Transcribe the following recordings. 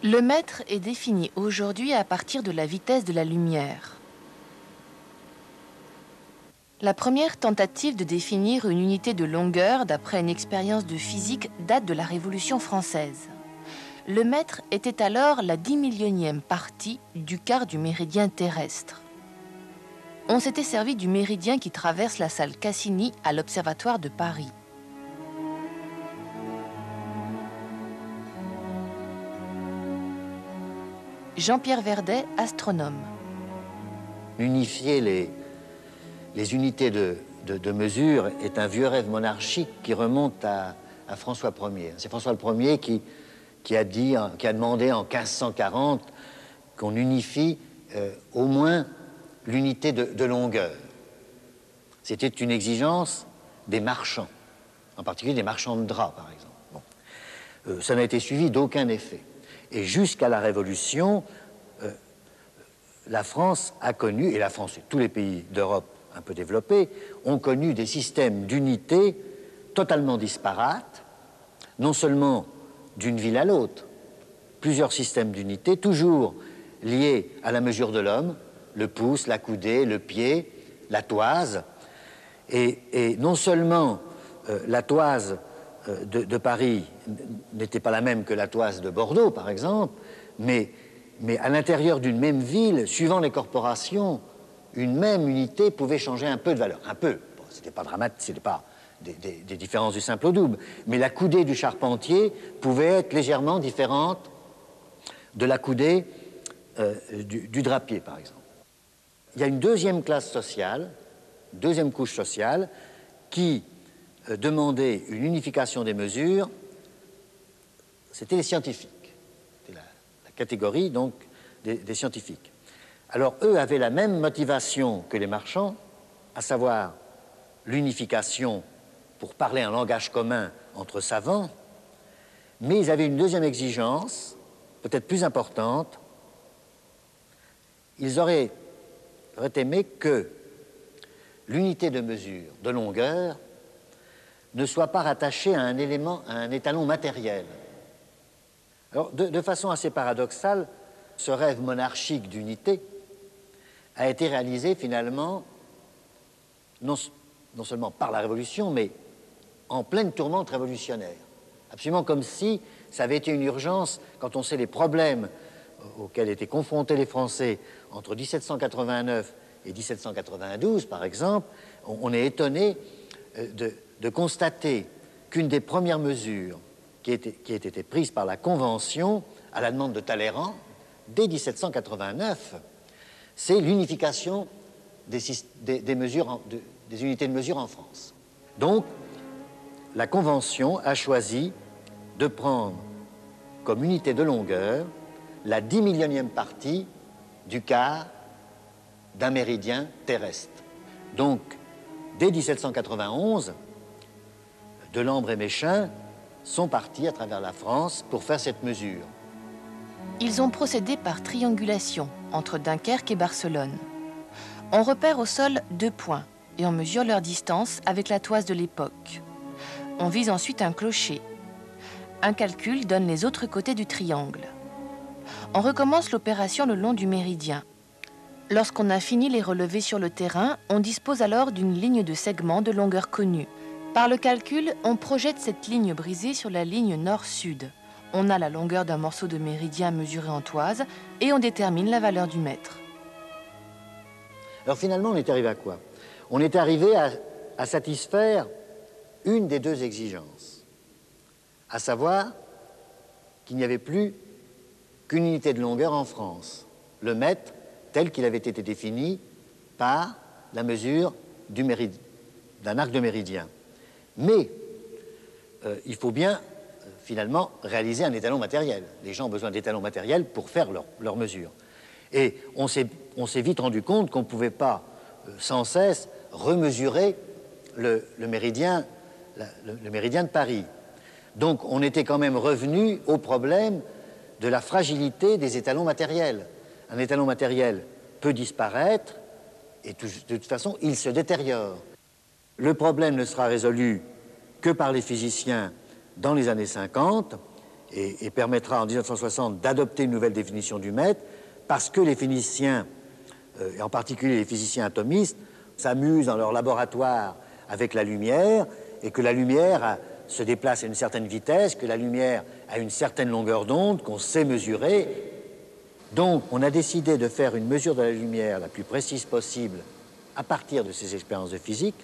Le mètre est défini aujourd'hui à partir de la vitesse de la lumière. La première tentative de définir une unité de longueur d'après une expérience de physique date de la Révolution française. Le mètre était alors la 10 millionième partie du quart du méridien terrestre. On s'était servi du méridien qui traverse la salle Cassini à l'Observatoire de Paris. Jean-Pierre Verdet, astronome. Unifier les unités de mesure est un vieux rêve monarchique qui remonte à François Ier. C'est François Ier qui a demandé en 1540 qu'on unifie au moins l'unité de longueur. C'était une exigence des marchands, en particulier des marchands de draps, par exemple. Bon. Ça n'a été suivi d'aucun effet. Et jusqu'à la Révolution, la France a connu, et la France et tous les pays d'Europe un peu développés, ont connu des systèmes d'unités totalement disparates, non seulement d'une ville à l'autre, plusieurs systèmes d'unités, toujours liés à la mesure de l'homme, le pouce, la coudée, le pied, la toise, et non seulement la toise de Paris n'était pas la même que la toise de Bordeaux, par exemple, mais à l'intérieur d'une même ville, suivant les corporations, une même unité pouvait changer un peu de valeur. Un peu. Bon, c'était pas dramatique, c'était pas des différences du simple au double, mais la coudée du charpentier pouvait être légèrement différente de la coudée du drapier, par exemple. Il y a une deuxième classe sociale, deuxième couche sociale, qui demandait une unification des mesures, c'était les scientifiques. C'était la catégorie, donc, des scientifiques. Alors, eux avaient la même motivation que les marchands, à savoir l'unification pour parler un langage commun entre savants, mais ils avaient une deuxième exigence, peut-être plus importante. Ils auraient aimé que l'unité de mesure, de longueur, ne soit pas rattachée à un élément, à un étalon matériel. Alors, de façon assez paradoxale, ce rêve monarchique d'unité a été réalisé finalement non seulement par la Révolution, mais en pleine tourmente révolutionnaire. Absolument comme si ça avait été une urgence quand on sait les problèmes auxquels étaient confrontés les Français entre 1789 et 1792, par exemple. On est étonné de constater qu'une des premières mesures qui a été prise par la Convention, à la demande de Talleyrand, dès 1789, c'est l'unification des unités de mesure en France. Donc, la Convention a choisi de prendre comme unité de longueur la 10 millionième partie du quart d'un méridien terrestre. Donc, dès 1791, Delambre et Méchain sont partis à travers la France pour faire cette mesure. Ils ont procédé par triangulation entre Dunkerque et Barcelone. On repère au sol 2 points et on mesure leur distance avec la toise de l'époque. On vise ensuite un clocher. Un calcul donne les autres côtés du triangle. On recommence l'opération le long du méridien. Lorsqu'on a fini les relevés sur le terrain, on dispose alors d'une ligne de segment de longueur connue. Par le calcul, on projette cette ligne brisée sur la ligne nord-sud. On a la longueur d'un morceau de méridien mesuré en toise et on détermine la valeur du mètre. Alors finalement, on est arrivé à quoi? On est arrivé à satisfaire une des deux exigences, à savoir qu'il n'y avait plus qu'une unité de longueur en France, le mètre tel qu'il avait été défini par la mesure d'un arc de méridien. Mais il faut bien finalement réaliser un étalon matériel. Les gens ont besoin d'étalons matériels pour faire leurs mesures. Et on s'est vite rendu compte qu'on ne pouvait pas sans cesse remesurer le méridien de Paris. Donc on était quand même revenu au problème de la fragilité des étalons matériels. Un étalon matériel peut disparaître et de toute façon, il se détériore. Le problème ne sera résolu que par les physiciens dans les années 50 et permettra en 1960 d'adopter une nouvelle définition du mètre, parce que les physiciens, et en particulier les physiciens atomistes, s'amusent dans leur laboratoire avec la lumière, et que la lumière se déplace à une certaine vitesse, que la lumière a une certaine longueur d'onde qu'on sait mesurer. Donc, on a décidé de faire une mesure de la lumière la plus précise possible à partir de ces expériences de physique,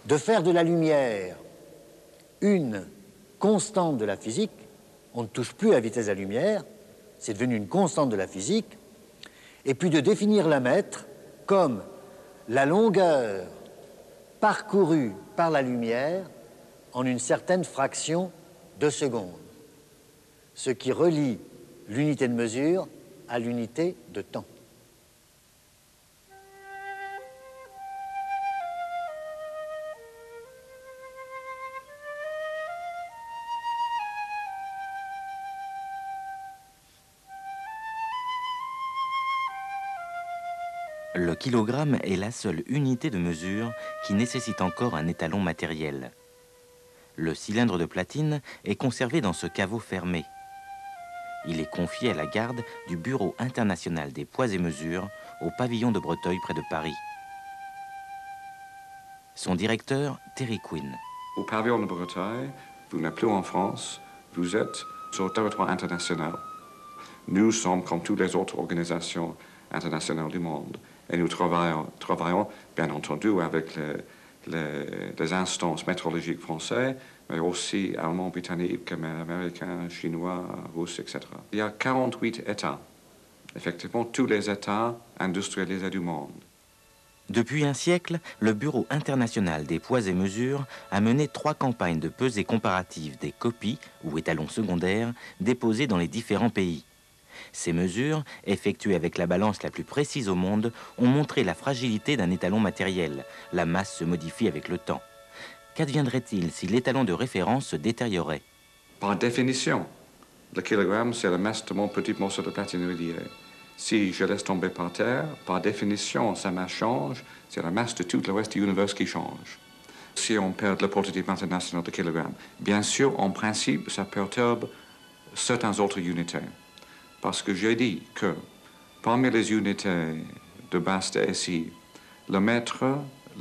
de faire de la lumière une constante de la physique. On ne touche plus à la vitesse de la lumière, c'est devenu une constante de la physique, et puis de définir la mètre comme la longueur parcourue par la lumière en une certaine fraction de seconde, ce qui relie l'unité de mesure à l'unité de temps. Le kilogramme est la seule unité de mesure qui nécessite encore un étalon matériel. Le cylindre de platine est conservé dans ce caveau fermé. Il est confié à la garde du Bureau international des poids et mesures au pavillon de Breteuil près de Paris. Son directeur, Terry Quinn. Au pavillon de Breteuil, vous n'êtes plus en France, vous êtes sur le territoire international. Nous sommes comme toutes les autres organisations internationales du monde. Et nous travaillons bien entendu avec les instances météorologiques françaises, mais aussi allemands, britanniques, américains, chinois, russes, etc. Il y a 48 États, effectivement tous les États industrialisés du monde. Depuis un siècle, le Bureau international des poids et mesures a mené 3 campagnes de pesées comparatives des copies ou étalons secondaires déposés dans les différents pays. Ces mesures, effectuées avec la balance la plus précise au monde, ont montré la fragilité d'un étalon matériel. La masse se modifie avec le temps. Qu'adviendrait-il si l'étalon de référence se détériorait? Par définition, le kilogramme, c'est la masse de mon petit morceau de platine relié. Si je laisse tomber par terre, par définition, sa masse change, c'est la masse de tout le reste du univers qui change. Si on perd le prototype international de kilogramme, bien sûr, en principe, ça perturbe certaines autres unités. Parce que j'ai dit que parmi les unités de base de SI, le mètre,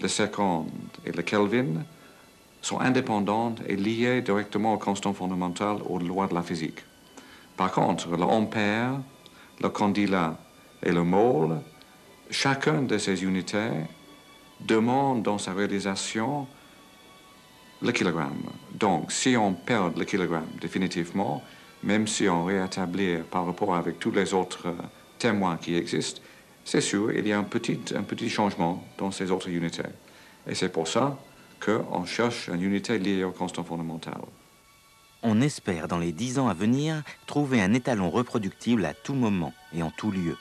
le seconde et le Kelvin sont indépendantes et liées directement aux constantes fondamentales, aux lois de la physique. Par contre, l'ampère, le candela et le mole, chacun de ces unités demande dans sa réalisation le kilogramme. Donc, si on perd le kilogramme définitivement, même si on réétablit par rapport avec tous les autres témoins qui existent, c'est sûr, il y a un petit changement dans ces autres unités. Et c'est pour ça qu'on cherche une unité liée aux constantes fondamentales. On espère, dans les 10 ans à venir, trouver un étalon reproductible à tout moment et en tout lieu.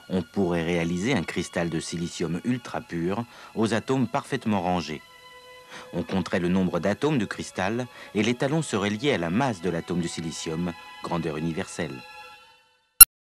On pourrait réaliser un cristal de silicium ultra pur aux atomes parfaitement rangés. On compterait le nombre d'atomes du cristal et l'étalon serait lié à la masse de l'atome de silicium, grandeur universelle.